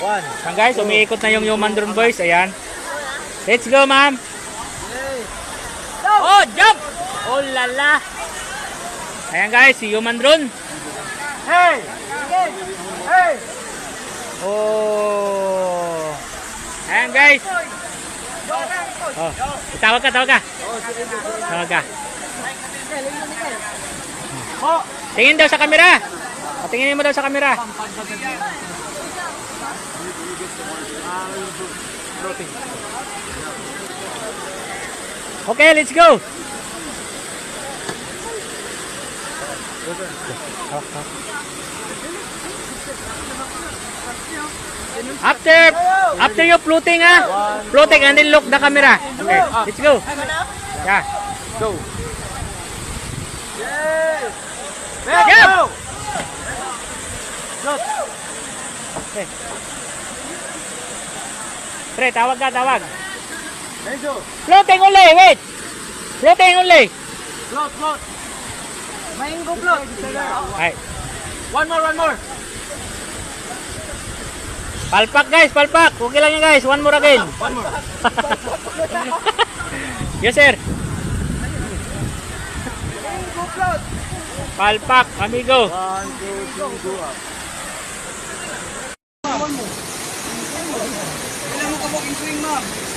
Ayan guys, umiikot na yung human drone boys. Ayan. Let's go, ma'am. Oh, jump! Oh, lala. Ayan guys, si human drone. Hey! Hey! Oh. Ayan guys. Oh, tawag ka. Tawag ka. Tingin daw sa camera. Tinginin mo daw sa camera. Okay, let's go. After you floating floating and then look the camera. Okay, let's go. Yeah. Go. Jump! Okay. Pre, tawag ka. Floating only, wait. Floating only. Float. Mango float. Ay. One more. Palpak guys, palpak. Okay lang yan guys. One more again. One more. Yes sir. Mango float. Palpak, amigo. 1, 2, 3, go up.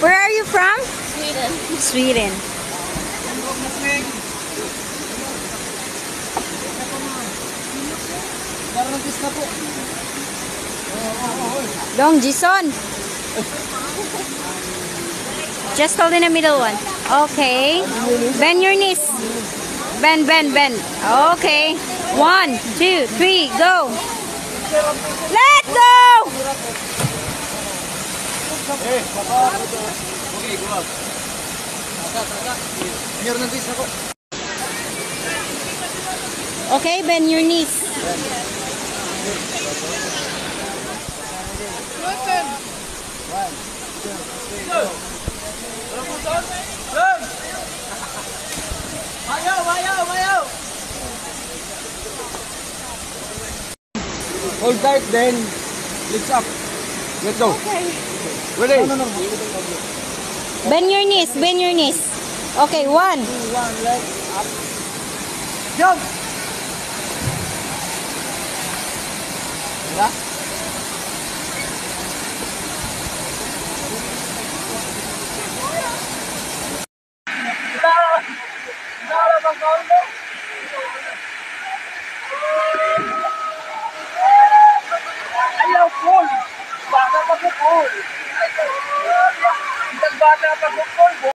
Where are you from? Sweden. Dong Jison. Just hold in the middle one. Okay. Bend your knees. Bend. Okay. 1, 2, 3, go. Let's go. Okay, go up. Okay, bend your knees. Mayo. Hold tight, then lift up. Let's go. Okay. Ready? No. Bend your knees. Okay, 1. 2, 1, leg up. Jump. Yeah. Ayaw, full. Bata pa po full. Bata pa po full.